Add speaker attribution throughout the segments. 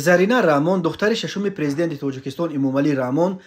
Speaker 1: زرینا رحمان دختر ششم پرزیدنت تاجیکستان امامعلی رحمان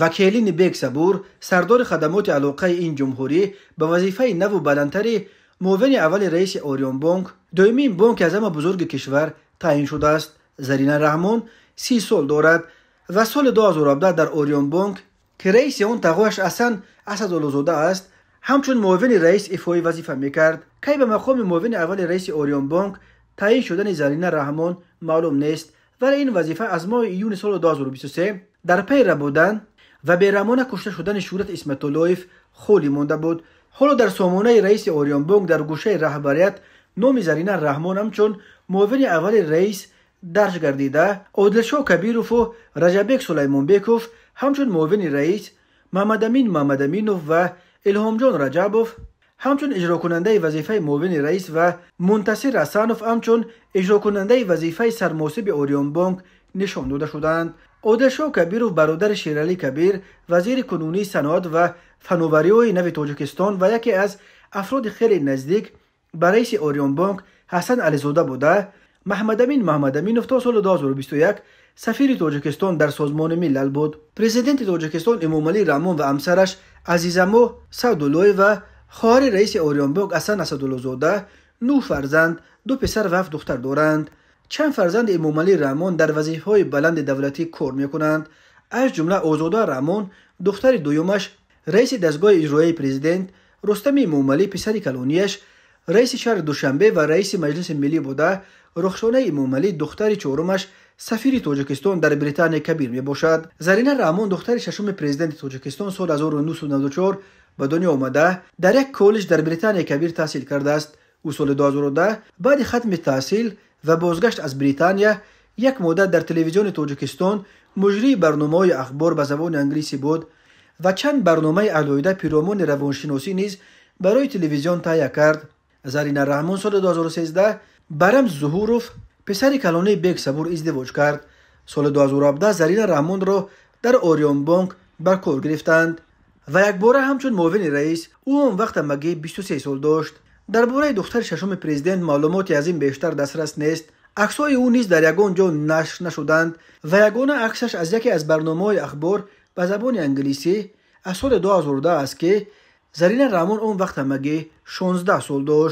Speaker 1: و کلین بیگ صبور سردار خدمات علاقه این جمهوری به وظیفه نو و بلندتر معاون اول رئیس اوریون بانک دومین بانک از همه بزرگ کشور تعیین شده است. زرینا رحمان 30 سال دارد و سال 2017 در اوریون بانک که رئیس آن تقویش حسن اسدالله‌زاده است همچون معاون رئیس ایفای وظیفه میکرد. کی به مقام معاون اول رئیس اوریون بانک تعیین شدن زرینا رحمان معلوم نیست، ولی این وظیفه از ماه ایون سال 2023 در پی ربودن و بیرحمانه کشته شدن شهرت اسمت اللهیف خالی مانده بود. حالا در سامانه رئیس اوریون بانک در گوشه رهبریت نام زرینا رحمان همچون معاون اول رئیس درج گردیده. عادلشاه کبیروف و رجبک سلیمانبکوف همچون معاون رئیس، محمد امینوف و الهام جان رجبوف همچون اجرا کننده وظیفه معاون رئیس و منتصر حسنوف همچون اجرا کننده وظیفه سرمحاسب اوریون بانک نشان داده شدند. عادلشاه کبیروف برادر شیرعلی کبیر وزیر کنونی صنعت و فناوری‌های نو تاجیکستان و یکی از افراد خیلی نزدیک به رئیس اوریون بانک حسن علیزاده بوده. محمد امینوف تا سال 2021 سفیر تاجیکستان در سازمان ملل بود. پرزیدنت تاجیکستان امامعلی رحمان و همسرش عزیزمو سعداللهی و خواهر رئیس اوریون بانک حسن اسدالله‌زاده 9 فرزند، 2 پسر و 7 دختر دارند. چند فرزند امامعلی رحمان در وظیفه‌های بلند دولتی کار می‌کنند، از جمله آزاده رحمان دختر دومش رئیس دستگاه اجرایی پرزیدنت، رستم امامعلی پسر کلانیش رئیس شهر دوشنبه و رئیس مجلس ملی بوده. رخشانه امامعلی دختر چهارمش سفیر تاجیکستان در بریتانیا کبیر می باشد. زرینا رحمان دختر ششم پرزیدنت تاجیکستان سال 1994 به دنیا آمده. در یک کالج در بریتانیا کبیر تحصیل کرده است. او سال 2010 بعد ختم تحصیل و بازگشت از بریتانیا یک مدت در تلویزیون تاجیکستان مجری برنامه‌های اخبار به زبان انگلیسی بود و چند برنامه علاوه پیرامون روانشناسی نیز برای تلویزیون تهیه کرد. زرینا رحمان سال 2013 برام ظهوروف پسر کلانی بیگ صبور ازدواج کرد. سال 2017 زرینا رحمان را در اوریون بانک بر کار گرفتند و یک بار همچون معاون رئیس. او اون وقت مگی 23 سال داشت. درباره دختر ششم پرزیدنت معلوماتی از این بیشتر دسترس نیست. عکس‌های او نیز در یگان جا نشر نشدند و یگانه عکسش از یکی از برنامه‌های اخبار به زبان انگلیسی از سال 2010 است که زرینا رحمان اون وقت مگی 16 سال داشت.